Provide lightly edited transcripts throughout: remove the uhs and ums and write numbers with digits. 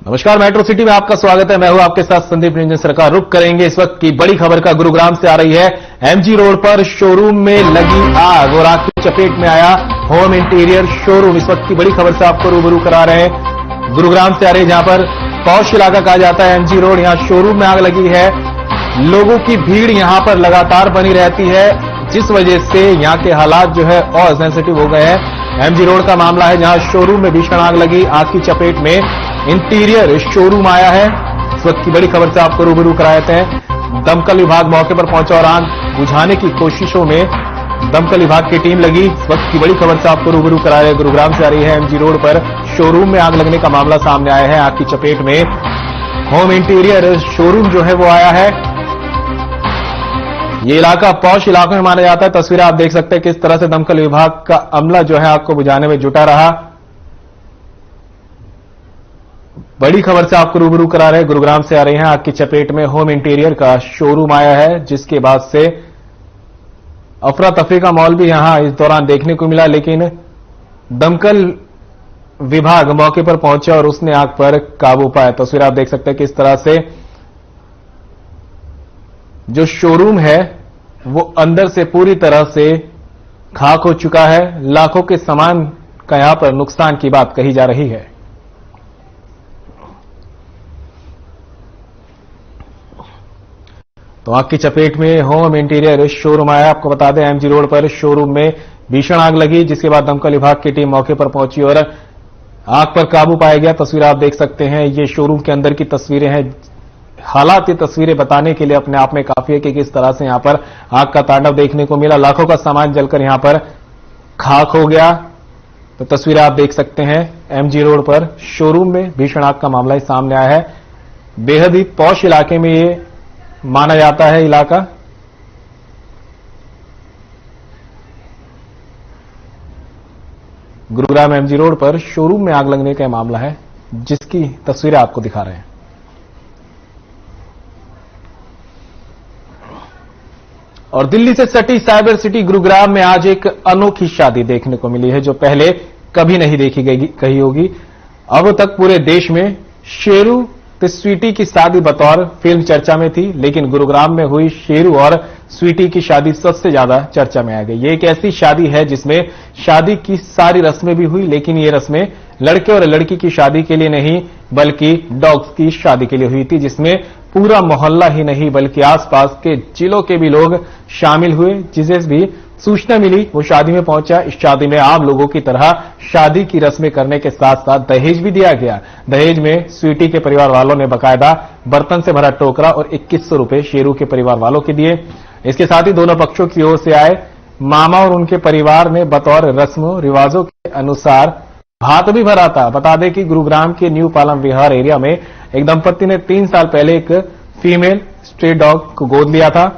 नमस्कार, metro city में आपका स्वागत है। मैं हूं आपके साथ संदीप निरंजन सरकार। रुक करेंगे इस वक्त की बड़ी खबर का। गुरुग्राम से आ रही है। एमजी रोड पर शोरूम में लगी आग और आग की चपेट में आया होम इंटीरियर शोरूम। इस वक्त की बड़ी खबर से आपको रूबरू करा रहे हैं। गुरुग्राम से आ रही है, जहां पर पौष इलाका कहा जाता है एमजी रोड। यहां शोरूम में आग लगी है। लोगों की भीड़ यहां पर लगातार बनी रहती है, जिस वजह से यहां के हालात जो है और सेंसिटिव हो गए हैं। एमजी रोड का मामला है, जहां शोरूम में भीषण आग लगी। आग की चपेट में इंटीरियर शोरूम आया है। इस वक्त की बड़ी खबर से आपको रूबरू कराए थे। दमकल विभाग मौके पर पहुंचा और आग बुझाने की कोशिशों में दमकल विभाग की टीम लगी। इस वक्त की बड़ी खबर से आपको रूबरू करा रहे हैं। गुरुग्राम से आ रही है। एमजी रोड पर शोरूम में आग लगने का मामला सामने आया है। आग की चपेट में होम इंटीरियर शोरूम जो है वो आया है। ये इलाका पौष इलाकों में माना जाता है। तस्वीरें आप देख सकते हैं किस तरह से दमकल विभाग का अमला जो है आग को बुझाने में जुटा रहा। बड़ी खबर से आपको रूबरू करा रहे हैं। गुरुग्राम से आ रही हैं। आग की चपेट में होम इंटीरियर का शोरूम आया है, जिसके बाद से अफरा तफरी का माहौल भी यहां इस दौरान देखने को मिला, लेकिन दमकल विभाग मौके पर पहुंचा और उसने आग पर काबू पाया। तस्वीर आप देख सकते हैं किस तरह से जो शोरूम है वो अंदर से पूरी तरह से खाक हो चुका है। लाखों के सामान का यहां पर नुकसान की बात कही जा रही है। तो आग की चपेट में होम इंटीरियर शोरूम आया। आपको बता दें, एमजी रोड पर शोरूम में भीषण आग लगी, जिसके बाद दमकल विभाग की टीम मौके पर पहुंची और आग पर काबू पाया गया। तस्वीर आप देख सकते हैं, ये शोरूम के अंदर की तस्वीरें हैं। हालात ये तस्वीरें बताने के लिए अपने आप में काफी है कि किस तरह से यहां पर आग का तांडव देखने को मिला। लाखों का सामान जलकर यहां पर खाक हो गया। तो तस्वीरें आप देख सकते हैं, एमजी रोड पर शोरूम में भीषण आग का मामला सामने आया है। बेहद ही पौष इलाके में ये माना जाता है इलाका। गुरुग्राम एमजी रोड पर शोरूम में आग लगने का मामला है, जिसकी तस्वीरें आपको दिखा रहे हैं। और दिल्ली से सटी साइबर सिटी गुरुग्राम में आज एक अनोखी शादी देखने को मिली है, जो पहले कभी नहीं देखी गई कही होगी। अब तक पूरे देश में शेरू स्वीटी की शादी बतौर फिल्म चर्चा में थी, लेकिन गुरुग्राम में हुई शेरू और स्वीटी की शादी सबसे ज्यादा चर्चा में आ गई। ये एक ऐसी शादी है जिसमें शादी की सारी रस्में भी हुई, लेकिन ये रस्में लड़के और लड़की की शादी के लिए नहीं बल्कि डॉग्स की शादी के लिए हुई थी, जिसमें पूरा मोहल्ला ही नहीं बल्कि आसपास के जिलों के भी लोग शामिल हुए। जिसे भी सूचना मिली वो शादी में पहुंचा। इस शादी में आम लोगों की तरह शादी की रस्में करने के साथ साथ दहेज भी दिया गया। दहेज में स्वीटी के परिवार वालों ने बकायदा बर्तन से भरा टोकरा और 2100 रुपए शेरू के परिवार वालों के दिए। इसके साथ ही दोनों पक्षों की ओर से आए मामा और उनके परिवार ने बतौर रस्मों रिवाजों के अनुसार भात भी भरा था। बता दें कि गुरुग्राम के न्यू पालम विहार एरिया में एक दंपत्ति ने 3 साल पहले एक फीमेल स्ट्रे डॉग को गोद लिया था।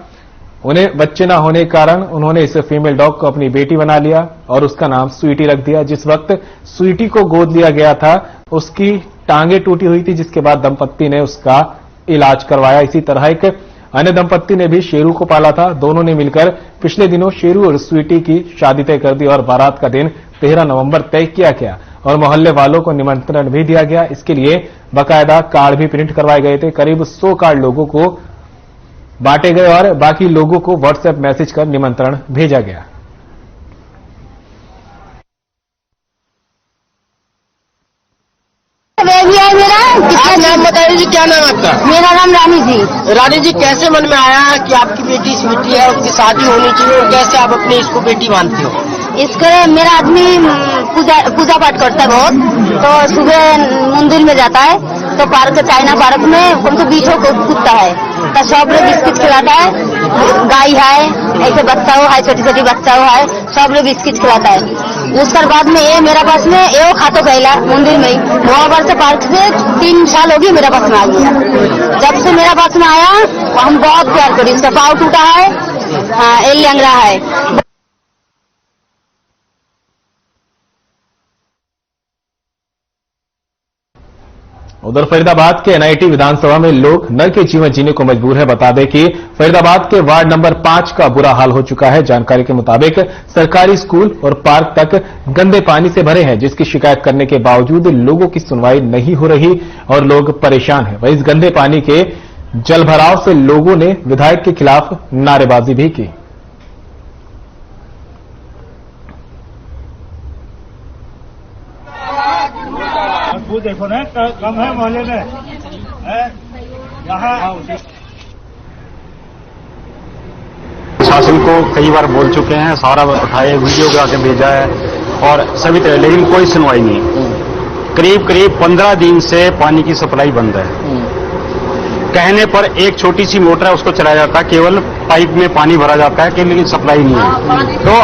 उन्हें बच्चे न होने के कारण उन्होंने इस फीमेल डॉग को अपनी बेटी बना लिया और उसका नाम स्वीटी रख दिया। जिस वक्त स्वीटी को गोद लिया गया था, उसकी टांगे टूटी हुई थी, जिसके बाद दंपत्ति ने उसका इलाज करवाया। इसी तरह एक अन्य दंपत्ति ने भी शेरू को पाला था। दोनों ने मिलकर पिछले दिनों शेरू और स्वीटी की शादी तय कर दी और बारात का दिन 13 नवंबर तय किया गया और मोहल्ले वालों को निमंत्रण भी दिया गया। इसके लिए बाकायदा कार्ड भी प्रिंट करवाए गए थे। करीब 100 कार्ड लोगों को बांटे गए और बाकी लोगों को व्हाट्सएप मैसेज कर निमंत्रण भेजा गया। आप नाम बता दीजिए, क्या नाम आपका? मेरा नाम रानी जी। रानी जी, कैसे मन में आया कि आपकी बेटी स्वीटी है, उसकी शादी होनी चाहिए और कैसे आप अपनी इसको बेटी मानती हो? इसके मेरा आदमी पूजा पाठ करता है बहुत, तो सुबह मंदिर में जाता है, तो पार्क चाइना पार्क में कम से 20 कुत्ता है, तो सब लोग बिस्किट खिलाता है। गाय है, ऐसे बच्चा हो है, छोटी छोटी बच्चा हो है, सब लोग बिस्किट खिलाता है। उसके बाद में ये मेरा पास में ये खातो गैला मंदिर में ही वहां पर से पार्क से 3 साल होगी मेरा पास में आ गया। जब से मेरा पास में आया हम बहुत प्यार करी। उसका पाँव टूटा है, हाँ, लंगड़ा है। उधर फरीदाबाद के एनआईटी विधानसभा में लोग नर के जीवन जीने को मजबूर है। बता दें कि फरीदाबाद के वार्ड नंबर 5 का बुरा हाल हो चुका है। जानकारी के मुताबिक सरकारी स्कूल और पार्क तक गंदे पानी से भरे हैं, जिसकी शिकायत करने के बावजूद लोगों की सुनवाई नहीं हो रही और लोग परेशान हैं। वहीं इस गंदे पानी के जलभराव से लोगों ने विधायक के खिलाफ नारेबाजी भी की। वो देखो ना कम है मोहल्ले में यहाँ शासन को कई बार बोल चुके हैं, सारा उठाए वीडियो बना के भेजा है और सभी तरह, लेकिन कोई सुनवाई नहीं है। करीब करीब 15 दिन से पानी की सप्लाई बंद है। कहने पर एक छोटी सी मोटर है, उसको चलाया जाता है, केवल पाइप में पानी भरा जाता है, लेकिन सप्लाई नहीं है। तो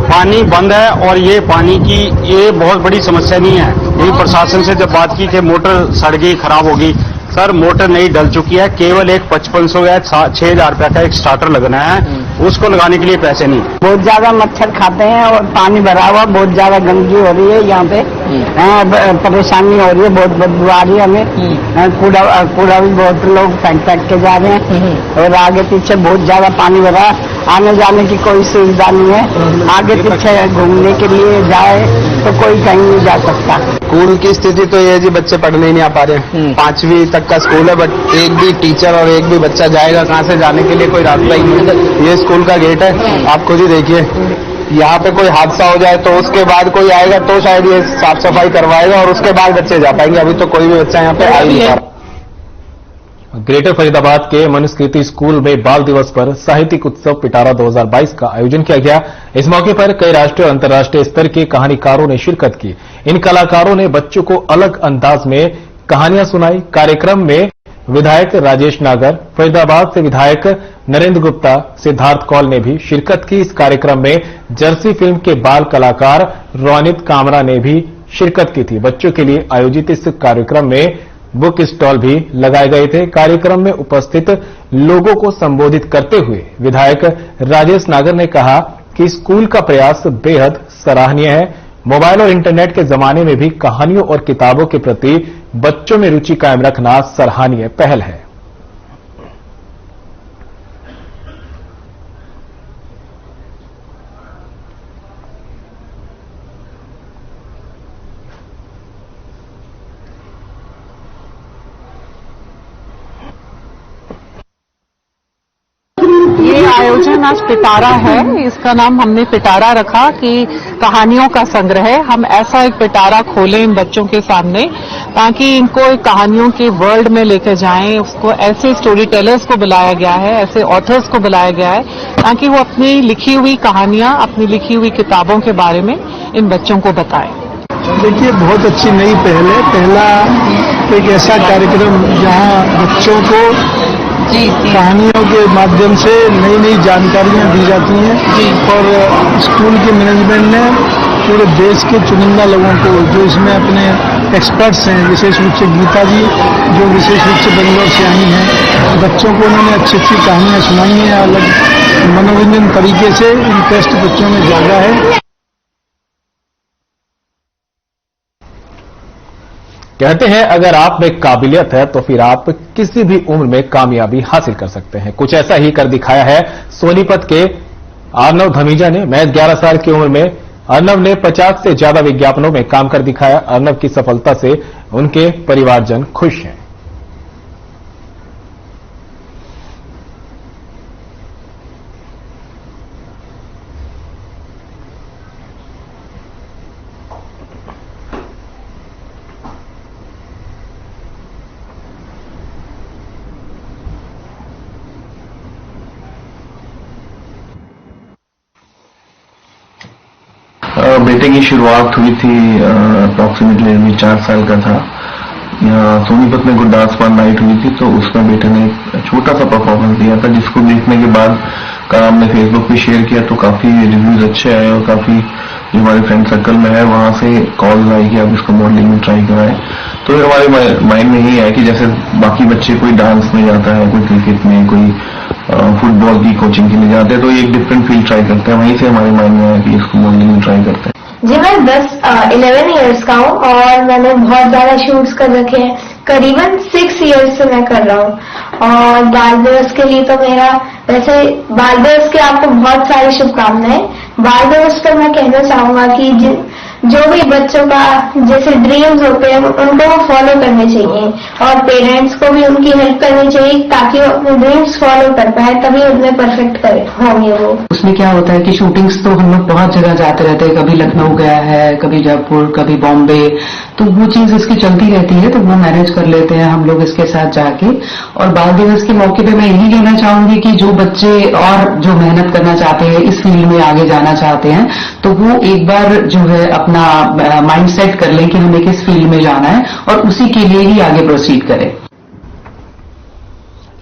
पानी बंद है और ये पानी की ये बहुत बड़ी समस्या नहीं है। यही प्रशासन से जब बात की कि मोटर सड़ गई, खराब होगी, सर मोटर नहीं डल चुकी है, केवल एक 5500 या 6000 रुपया का एक स्टार्टर लगना है, उसको लगाने के लिए पैसे नहीं। बहुत ज्यादा मच्छर खाते हैं और पानी भरा हुआ, बहुत ज्यादा गंदगी हो रही है यहाँ पे, परेशानी हो रही है, बहुत बदबू आ रही है हमें। कूड़ा भी बहुत लोग फेंक के जा रहे हैं और आगे पीछे बहुत ज्यादा पानी भरा, आने जाने की कोई सुविधा नहीं है। आगे पीछे घूमने के लिए जाए तो कोई कहीं नहीं जा सकता। स्कूल की स्थिति तो ये है जी, बच्चे पढ़ने ही नहीं आ पा रहे हैं। 5वीं तक का स्कूल है, बट एक भी टीचर और एक भी बच्चा जाएगा कहाँ से, जाने के लिए कोई रास्ता ही नहीं है। ये स्कूल का गेट है, आप खुद ही देखिए। यहाँ पे कोई हादसा हो जाए तो उसके बाद कोई आएगा तो शायद ये साफ सफाई करवाएगा और उसके बाद बच्चे जा पाएंगे। अभी तो कोई भी बच्चा यहाँ पे आ ही नहीं पा। ग्रेटर फरीदाबाद के मनुस्मृति स्कूल में बाल दिवस पर साहित्यिक उत्सव पिटारा 2022 का आयोजन किया गया। इस मौके पर कई राष्ट्रीय और अंतर्राष्ट्रीय स्तर के कहानीकारों ने शिरकत की। इन कलाकारों ने बच्चों को अलग अंदाज में कहानियां सुनाई। कार्यक्रम में विधायक राजेश नागर, फरीदाबाद से विधायक नरेंद्र गुप्ता, सिद्धार्थ कौल ने भी शिरकत की। इस कार्यक्रम में जर्सी फिल्म के बाल कलाकार रोनित कामरा ने भी शिरकत की थी। बच्चों के लिए आयोजित इस कार्यक्रम में बुक स्टॉल भी लगाए गए थे। कार्यक्रम में उपस्थित लोगों को संबोधित करते हुए विधायक राजेश नागर ने कहा कि स्कूल का प्रयास बेहद सराहनीय है। मोबाइल और इंटरनेट के जमाने में भी कहानियों और किताबों के प्रति बच्चों में रुचि कायम रखना सराहनीय पहल है। ये आयोजन आज पिटारा है, इसका नाम हमने पिटारा रखा कि कहानियों का संग्रह है। हम ऐसा एक पिटारा खोलें इन बच्चों के सामने ताकि इनको एक कहानियों के वर्ल्ड में लेकर जाएं। उसको ऐसे स्टोरी टेलर्स को बुलाया गया है, ऐसे ऑथर्स को बुलाया गया है ताकि वो अपनी लिखी हुई कहानियां, अपनी लिखी हुई किताबों के बारे में इन बच्चों को बताएं। देखिए, बहुत अच्छी नई पहल है। पहला एक ऐसा कार्यक्रम जहां बच्चों को कहानियों के माध्यम से नई नई जानकारियां दी जाती हैं और स्कूल के मैनेजमेंट ने पूरे देश के चुनिंदा लोगों को, जो इसमें अपने एक्सपर्ट्स हैं, विशेष रूप से गीता जी जो विशेष रूप से बेंगलोर से आई हैं, बच्चों को उन्होंने अच्छी अच्छी कहानियां सुनाई हैं। अलग मनोरंजन तरीके से इंटरेस्ट बच्चों में जागा है। कहते हैं अगर आप में काबिलियत है तो फिर आप किसी भी उम्र में कामयाबी हासिल कर सकते हैं। कुछ ऐसा ही कर दिखाया है सोनीपत के अर्नव धमीजा ने। महज 11 साल की उम्र में अर्नव ने 50 से ज्यादा विज्ञापनों में काम कर दिखाया। अर्नव की सफलता से उनके परिवारजन खुश हैं। बेटे की शुरुआत हुई थी अप्रॉक्सीमेटली 4 साल का था। यहाँ सोनीपत में गुरदास पाल नाइट हुई थी, तो उसमें बेटे ने एक छोटा सा परफॉर्मेंस दिया था, जिसको देखने के बाद का हमने फेसबुक पे शेयर किया तो काफी रिव्यूज अच्छे आए और काफी जो हमारे फ्रेंड सर्कल में है वहां से कॉल आई कि आप इसको मॉडलिंग में ट्राई कराएं। तो हमारे माइंड में यही है कि जैसे बाकी बच्चे कोई डांस में जाता है, कोई क्रिकेट में, कोई फुटबॉल की कोचिंग के लिए जाते हैं, तो एक डिफरेंट फील्ड ट्राई करते हैं। वहीं से हमारे माइंड में आया कि इसको मॉडलिंग में ट्राई करते हैं। जी मैं 11 इयर्स का हूँ और मैंने बहुत ज्यादा शूट्स कर रखे हैं। करीबन 6 ईयर्स से मैं कर रहा हूँ। और बाल दिवस के लिए तो मेरा वैसे बाल दिवस के आपको बहुत सारी शुभकामनाएं। बाल दिवस पर मैं कहना चाहूंगा कि जो भी बच्चों का जैसे ड्रीम्स होते हैं उनको वो फॉलो करने चाहिए और पेरेंट्स को भी उनकी हेल्प करनी चाहिए ताकि वो अपने ड्रीम्स फॉलो कर पाए, तभी उनमें परफेक्ट होंगे वो। उसमें क्या होता है कि शूटिंग्स तो हम लोग बहुत जगह जाते रहते हैं, कभी लखनऊ गया है, कभी जयपुर, कभी बॉम्बे, तो वो चीज इसकी चलती रहती है, तो वो मैनेज कर लेते हैं हम लोग इसके साथ जाके। और बाल दिवस के मौके पे मैं यही कहना चाहूंगी कि जो बच्चे और जो मेहनत करना चाहते हैं, इस फील्ड में आगे जाना चाहते हैं, तो वो एक बार जो है अपना माइंड सेट कर लें कि हमें किस फील्ड में जाना है और उसी के लिए ही आगे प्रोसीड करें।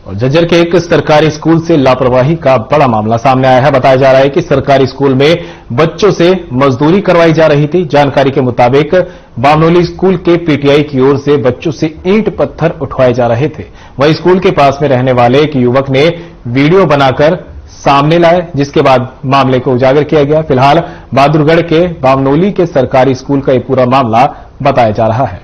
और झज्जर के एक सरकारी स्कूल से लापरवाही का बड़ा मामला सामने आया है। बताया जा रहा है कि सरकारी स्कूल में बच्चों से मजदूरी करवाई जा रही थी। जानकारी के मुताबिक बामनोली स्कूल के पीटीआई की ओर से बच्चों से ईंट पत्थर उठवाए जा रहे थे। वहीं स्कूल के पास में रहने वाले एक युवक ने वीडियो बनाकर सामने लाए, जिसके बाद मामले को उजागर किया गया। फिलहाल बहादुरगढ़ के बामनोली के सरकारी स्कूल का यह पूरा मामला बताया जा रहा है।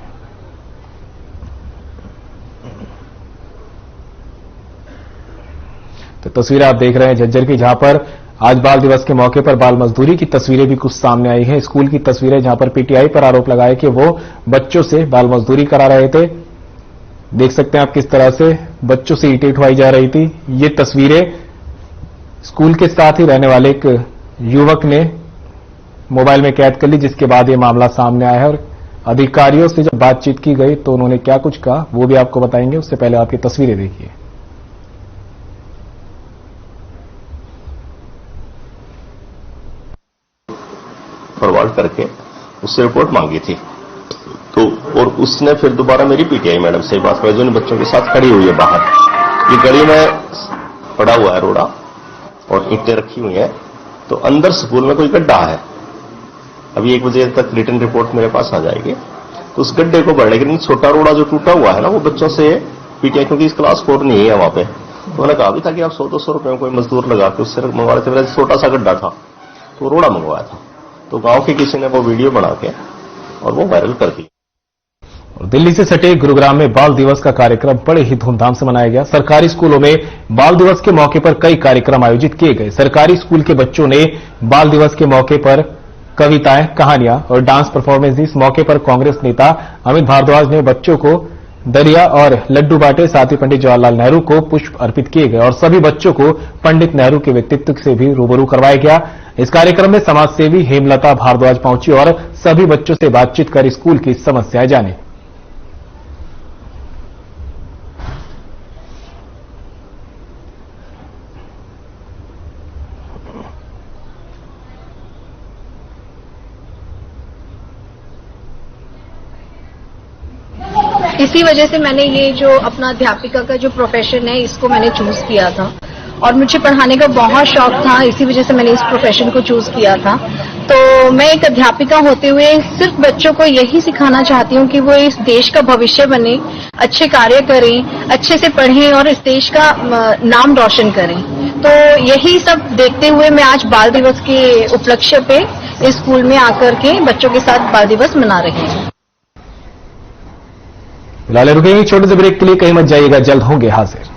तो तस्वीरें आप देख रहे हैं झज्जर की, जहां पर आज बाल दिवस के मौके पर बाल मजदूरी की तस्वीरें भी कुछ सामने आई हैं। स्कूल की तस्वीरें जहां पर पीटीआई पर आरोप लगाए कि वो बच्चों से बाल मजदूरी करा रहे थे। देख सकते हैं आप किस तरह से बच्चों से ईंटें उठवाई जा रही थी। ये तस्वीरें स्कूल के साथ ही रहने वाले एक युवक ने मोबाइल में कैद कर ली, जिसके बाद ये मामला सामने आया है। और अधिकारियों से जब बातचीत की गई तो उन्होंने क्या कुछ कहा वो भी आपको बताएंगे। उससे पहले आपकी तस्वीरें देखिए। फॉरवर्ड करके उससे रिपोर्ट मांगी थी, तो और उसने फिर दोबारा मेरी पीटीआई मैडम से बात की, जो इन बच्चों के साथ खड़ी हुई है बाहर। ये गली में पड़ा हुआ है रोड़ा और ईंटें रखी हुई हैं, तो अंदर स्कूल में कोई गड्ढा है। अभी 1 बजे तक रिटर्न रिपोर्ट मेरे पास आ जाएगी, तो उस गड्ढे को भरने के लिए छोटा रोड़ा जो टूटा हुआ है ना, वो बच्चों से पीटीआई, क्योंकि इस क्लास कोड नहीं है वहां पे, तो उन्होंने कहा भी था कि आप 100-200 रुपए में कोई मजदूर लगा के उससे मंगवा रहे थे। मेरा छोटा सा गड्ढा था तो रोड़ा मंगवाया था, तो गांव के किसी ने वो वीडियो बना के और वो वायरल कर दी। और दिल्ली से सटे गुरुग्राम में बाल दिवस का कार्यक्रम बड़े ही धूमधाम से मनाया गया। सरकारी स्कूलों में बाल दिवस के मौके पर कई कार्यक्रम आयोजित किए गए। सरकारी स्कूल के बच्चों ने बाल दिवस के मौके पर कविताएं, कहानियां और डांस परफॉर्मेंस दी। इस मौके पर कांग्रेस नेता अमित भारद्वाज ने बच्चों को दरिया और लड्डू बांटे। साथ ही पंडित जवाहरलाल नेहरू को पुष्प अर्पित किए गए और सभी बच्चों को पंडित नेहरू के व्यक्तित्व से भी रूबरू करवाया गया। इस कार्यक्रम में समाजसेवी हेमलता भारद्वाज पहुंची और सभी बच्चों से बातचीत कर स्कूल की समस्याएं जानी। इसी वजह से मैंने ये जो अपना अध्यापिका का जो प्रोफेशन है इसको मैंने चूज किया था और मुझे पढ़ाने का बहुत शौक था। इसी वजह से मैंने इस प्रोफेशन को चूज किया था। तो मैं एक अध्यापिका होते हुए सिर्फ बच्चों को यही सिखाना चाहती हूँ कि वो इस देश का भविष्य बने, अच्छे कार्य करें, अच्छे से पढ़ें और इस देश का नाम रोशन करें। तो यही सब देखते हुए मैं आज बाल दिवस के उपलक्ष्य पे इस स्कूल में आकर के बच्चों के साथ बाल दिवस मना रही हूँ। फिलहाल रुकेंगे छोटे से ब्रेक के लिए, कहीं मत जाइएगा, जल्द होंगे हाजिर।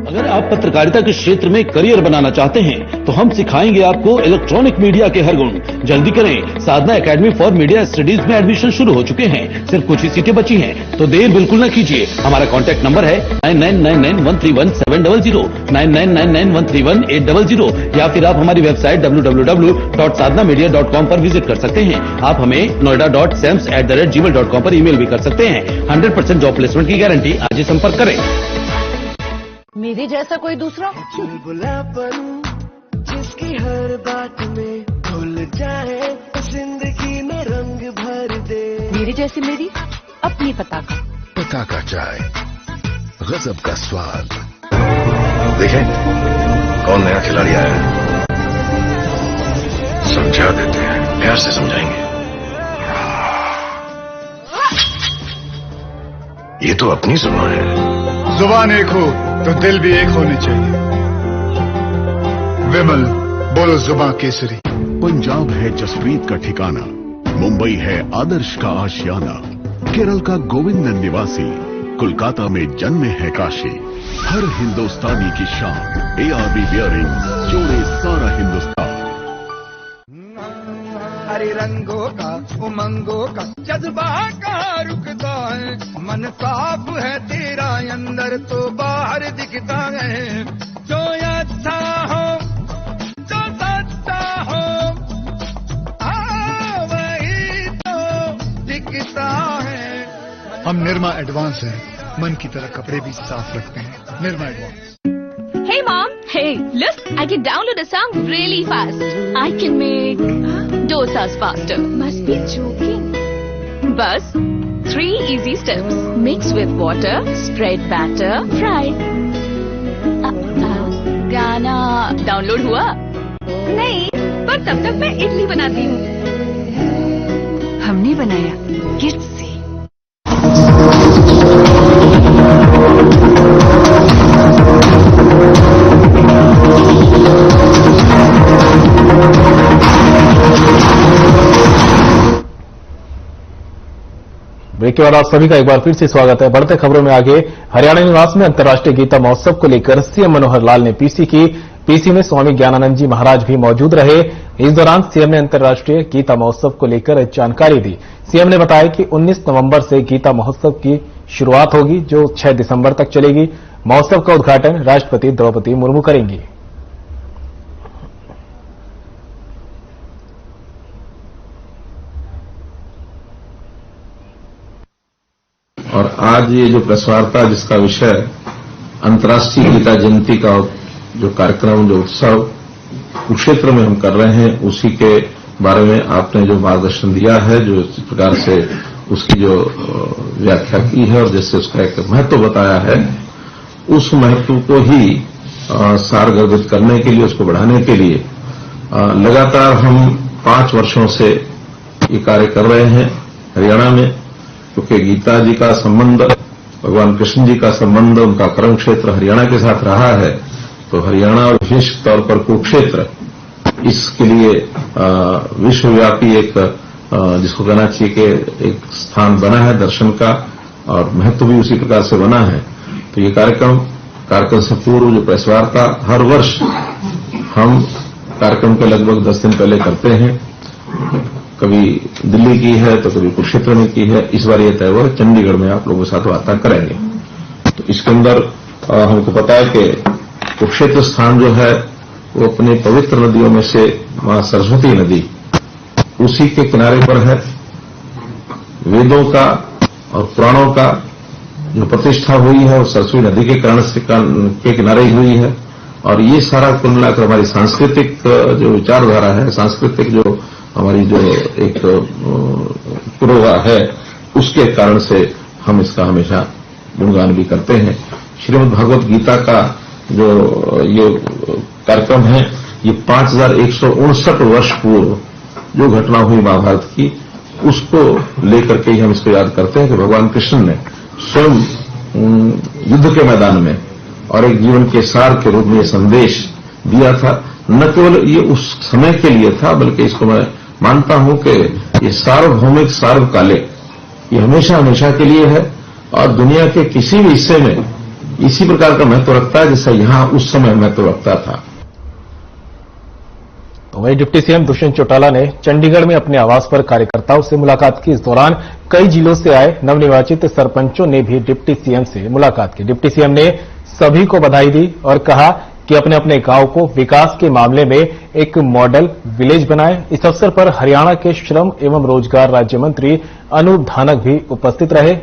अगर आप पत्रकारिता के क्षेत्र में करियर बनाना चाहते हैं तो हम सिखाएंगे आपको इलेक्ट्रॉनिक मीडिया के हर गुण। जल्दी करें, साधना एकेडमी फॉर मीडिया स्टडीज में एडमिशन शुरू हो चुके हैं। सिर्फ कुछ ही सीटें बची हैं, तो देर बिल्कुल न कीजिए। हमारा कॉन्टैक्ट नंबर है 9999131700, 9999131800, या फिर आप हमारी वेबसाइट www.sadhnamedia.com पर विजिट कर सकते हैं। आप हमें noida.sems@gmail.com पर ईमेल भी कर सकते हैं। 100% जॉब प्लेसमेंट की गारंटी। आज ही संपर्क करें। मेरे जैसा कोई दूसरा बुलबुलापन जिसकी हर बात में घुल जाए, जिंदगी में रंग भर दे। मेरी जैसी मेरी अपनी पताका चाय, गजब का स्वाद। देखें कौन नया खिलाड़ी आया है, समझा देते हैं, प्यार से समझाएंगे। ये तो अपनी जुबान है। जुबान एक हो तो दिल भी एक होनी चाहिए। विमल बोलो जुबां केसरी। पंजाब है जसप्रीत का ठिकाना, मुंबई है आदर्श का आशियाना, केरल का गोविंदन निवासी, कोलकाता में जन्मे है काशी। हर हिंदुस्तानी की शान ARB बियरिंग्स जोड़े सारा हिंदुस्तान। हरे रंगों का उमंगों का जज्बा का रुकता है, मन साफ है तेरा अंदर तो बाहर दिखता है। जो अच्छा हो जो सच्चा हो वही तो दिखता है। हम निर्मा एडवांस हैं, मन की तरह कपड़े भी साफ रखते हैं। Nirma advance. Hey mom, hey, look, I can download a song really fast. I can make dosas faster. Must be joking. Bus, 3 easy steps. Mix with water, spread batter, fry. गाना डाउनलोड हुआ? नहीं, पर तब तक मैं इडली बनाती हूँ। हमने बनाया किड्स से। ब्रेक के बाद आप सभी का एक बार फिर से स्वागत है। बढ़ते खबरों में आगे, हरियाणा निवास में अंतर्राष्ट्रीय गीता महोत्सव को लेकर सीएम मनोहर लाल ने पीसी की। पीसी में स्वामी ज्ञानानंद जी महाराज भी मौजूद रहे। इस दौरान सीएम ने अंतर्राष्ट्रीय गीता महोत्सव को लेकर जानकारी दी। सीएम ने बताया कि 19 नवंबर से गीता महोत्सव की शुरुआत होगी, जो 6 दिसंबर तक चलेगी। महोत्सव का उद्घाटन राष्ट्रपति द्रौपदी मुर्मू करेंगी। और आज ये जो प्रेस वार्ता जिसका विषय अंतर्राष्ट्रीय गीता जयंती का जो कार्यक्रम, जो उत्सव कुरुक्षेत्र में हम कर रहे हैं, उसी के बारे में आपने जो मार्गदर्शन दिया है, जो इस प्रकार से उसकी जो व्याख्या की है और जैसे उसका एक महत्व बताया है, उस महत्व को ही सारगर्भित करने के लिए, उसको बढ़ाने के लिए लगातार हम 5 वर्षों से ये कार्य कर रहे हैं हरियाणा में। क्योंकि गीता जी का संबंध, भगवान कृष्ण जी का संबंध, उनका कर्म क्षेत्र हरियाणा के साथ रहा है, तो हरियाणा और विशेष तौर पर कुरुक्षेत्र इसके लिए विश्वव्यापी एक जिसको कहना चाहिए कि एक स्थान बना है दर्शन का, और महत्व भी उसी प्रकार से बना है। तो ये कार्यक्रम से पूर्व जो प्रेस वार्ता हर वर्ष हम कार्यक्रम के लगभग 10 दिन पहले करते हैं। कभी दिल्ली की है तो कभी कुरुक्षेत्र में की है। इस बार ये तय हुआ चंडीगढ़ में आप लोगों के साथ वार्ता करेंगे। तो इसके अंदर हमको पता है कि कुरुक्षेत्र स्थान जो है वो अपनी पवित्र नदियों में से मां सरस्वती नदी उसी के किनारे पर है। वेदों का और पुराणों का जो प्रतिष्ठा हुई है वो सरस्वती नदी के कारण से के किनारे ही हुई है। और ये सारा कुल मिलाकर हमारी सांस्कृतिक जो विचारधारा है, सांस्कृतिक जो हमारी जो एक पुरोगामी है, उसके कारण से हम इसका हमेशा गुणगान भी करते हैं। श्रीमद् भगवत गीता का जो ये कार्यक्रम है, ये 5159 वर्ष पूर्व जो घटना हुई महाभारत की, उसको लेकर के ही हम इसको याद करते हैं कि भगवान कृष्ण ने स्वयं युद्ध के मैदान में और एक जीवन के सार के रूप में ये संदेश दिया था। न केवल ये उस समय के लिए था, बल्कि इसको मैं मानता हूं कि ये सार्वभौमिक सार्वकालिक, ये हमेशा हमेशा के लिए है और दुनिया के किसी भी हिस्से में इसी प्रकार का महत्व रखता है जैसा यहां उस समय महत्व रखता था। तो वहीं डिप्टी सीएम दुष्यंत चौटाला ने चंडीगढ़ में अपने आवास पर कार्यकर्ताओं से मुलाकात की। इस दौरान कई जिलों से आए नवनिर्वाचित सरपंचों ने भी डिप्टी सीएम से मुलाकात की। डिप्टी सीएम ने सभी को बधाई दी और कहा कि अपने अपने गांव को विकास के मामले में एक मॉडल विलेज बनाएं। इस अवसर पर हरियाणा के श्रम एवं रोजगार राज्य मंत्री अनूप धानक भी उपस्थित रहे।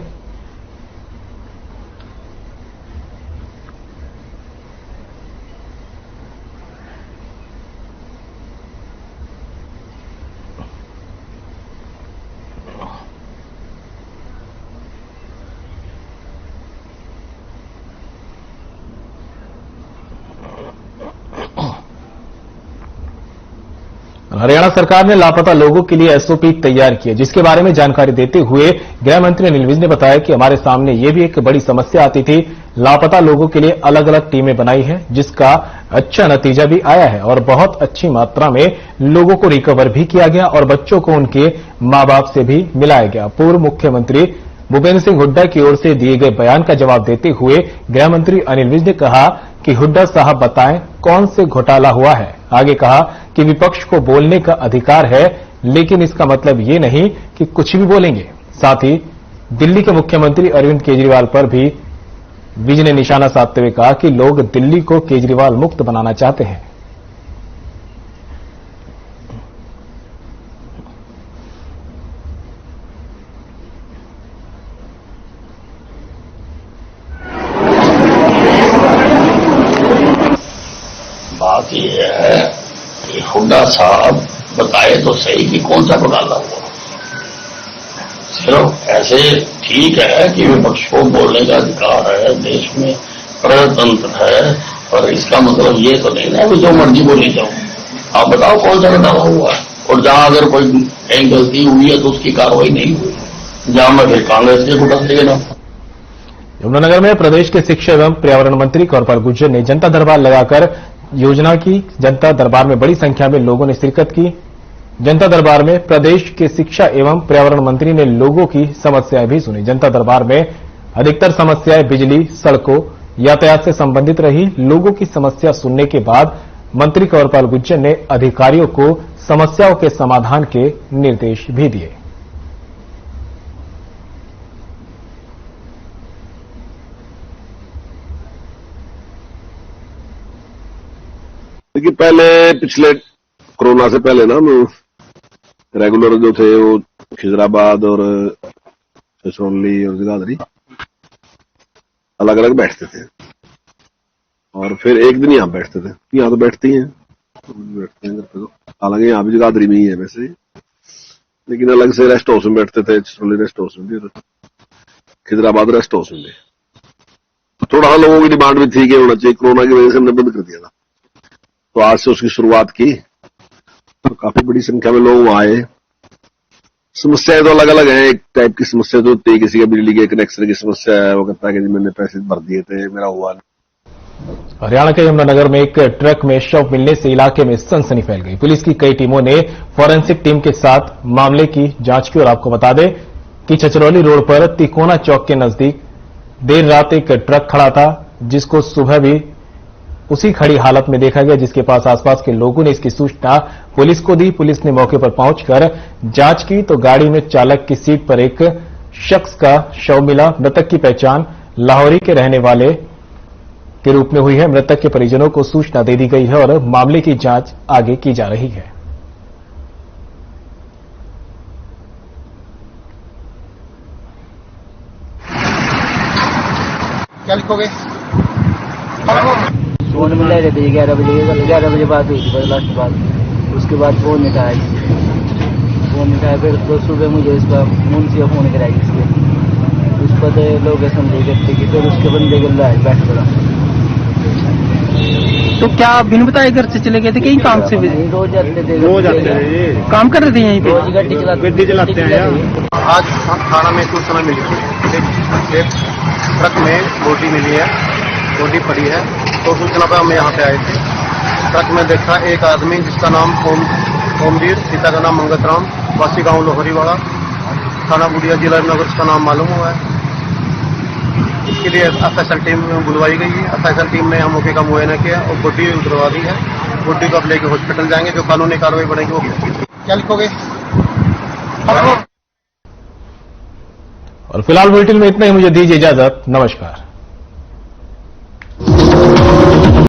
हरियाणा सरकार ने लापता लोगों के लिए एसओपी तैयार की है, जिसके बारे में जानकारी देते हुए गृह मंत्री अनिल विज ने बताया कि हमारे सामने ये भी एक बड़ी समस्या आती थी। लापता लोगों के लिए अलग अलग टीमें बनाई है, जिसका अच्छा नतीजा भी आया है और बहुत अच्छी मात्रा में लोगों को रिकवर भी किया गया और बच्चों को उनके मां बाप से भी मिलाया गया। पूर्व मुख्यमंत्री भूपेंद्र सिंह हुड्डा की ओर से दिए गए बयान का जवाब देते हुए गृह मंत्री अनिल विज ने कहा कि हुड्डा साहब बताएं कौन से घोटाला हुआ है। आगे कहा कि विपक्ष को बोलने का अधिकार है, लेकिन इसका मतलब ये नहीं कि कुछ भी बोलेंगे। साथ ही दिल्ली के मुख्यमंत्री अरविंद केजरीवाल पर भी विज ने निशाना साधते हुए कहा कि लोग दिल्ली को केजरीवाल मुक्त बनाना चाहते हैं। बात यह है कि हुड्डा साहब बताए तो सही कि कौन सा घोटाला हुआ। सिर्फ ऐसे ठीक है कि विपक्ष को बोलने का अधिकार है, देश में प्रजातंत्र है, और इसका मतलब ये तो नहीं ना कि जो मर्जी बोली जाओ। आप बताओ कौन सा घोटाला हुआ है, और जहां अगर कोई कहीं गलती हुई है तो उसकी कार्रवाई नहीं हुई, जहां में फिर कांग्रेस के घोटाले के नाम। यमुनानगर में प्रदेश के शिक्षा एवं पर्यावरण मंत्री कौरपाल गुर्जर ने जनता दरबार लगाकर योजना की। जनता दरबार में बड़ी संख्या में लोगों ने शिरकत की। जनता दरबार में प्रदेश के शिक्षा एवं पर्यावरण मंत्री ने लोगों की समस्याएं भी सुनी। जनता दरबार में अधिकतर समस्याएं बिजली, सड़कों, यातायात से संबंधित रही। लोगों की समस्या सुनने के बाद मंत्री कौरपाल गुर्जर ने अधिकारियों को समस्याओं के समाधान के निर्देश भी दिए। देखिए, पहले पिछले कोरोना से पहले ना रेगुलर जो थे वो खिजराबाद और छछरौली और जगाधरी अलग अलग बैठते थे, और फिर एक दिन यहाँ बैठते थे। यहाँ तो बैठते ही हैं, हालांकि यहाँ भी जगाधरी में ही है वैसे, लेकिन अलग से रेस्ट हाउस में बैठते थे। छछरौली रेस्ट हाउस में भी, खिजराबाद रेस्ट हाउस में भी। थोड़ा सा लोगों की डिमांड भी थी कि होना चाहिए, कोरोना की वजह से हमने बंद कर दिया था, तो आज से उसकी शुरुआत की। तो काफी बड़ी संख्या में लोग वहां आए। समस्याएं तो अलग अलग हैं। एक टाइप की समस्या तो होती है, किसी का बिजली के कनेक्शन की समस्या है, वो कहता है कि मैंने पैसे भर दिए थे, मेरा हुआ नहीं। हरियाणा के यमुनानगर में एक ट्रक में शव मिलने से इलाके में सनसनी फैल गई। पुलिस की कई टीमों ने फॉरेंसिक टीम के साथ मामले की जांच की। और आपको बता दें कि छछरौली रोड पर तिकोना चौक के नजदीक देर रात एक ट्रक खड़ा था, जिसको सुबह भी उसी खड़ी हालत में देखा गया, जिसके पास आसपास के लोगों ने इसकी सूचना पुलिस को दी। पुलिस ने मौके पर पहुंचकर जांच की तो गाड़ी में चालक की सीट पर एक शख्स का शव मिला। मृतक की पहचान लाहौरी के रहने वाले के रूप में हुई है। मृतक के परिजनों को सूचना दे दी गई है और मामले की जांच आगे की जा रही है। क्या लिखोगे? फोन मिला रहते 11 बजे बात हुई थी लास्ट बात। उसके बाद फोन मिटाया, फिर तो सुबह मुझे इसका मुंशिया फोन कराई, उस पर लोकेशन दे देते कि फिर उसके बंदे के लाए बैठ पड़ा। तो क्या बिन बताए घर से चले गए थे? कहीं काम से रोज जाते थे, काम कर रहे थे यहीं पे, गड्डी चलाते हैं। आज थाना में कुछ समय मिली, एक ट्रक में बोटी मिली है, बोटी पड़ी है, तो सूचना पर हम यहाँ पे आए थे। ट्रक में देखा एक आदमी जिसका नाम ओमवीर, पिता का नाम मंगत राम, वासी गांव लोहरीवाड़ा, थाना बुढ़िया, जिला नगर उसका नाम मालूम हुआ है। इसके लिए एफएसएल टीम बुलवाई गई है। एफएसएल टीम ने मौके का मुआयना किया और बॉडी उतरवा दी है। बॉडी को अब लेके हॉस्पिटल जाएंगे, जो कानूनी कार्रवाई बढ़ेगी वो। क्या लिखोगे? और फिलहाल बुलेटिन में इतना ही। मुझे दीजिए इजाजत। नमस्कार।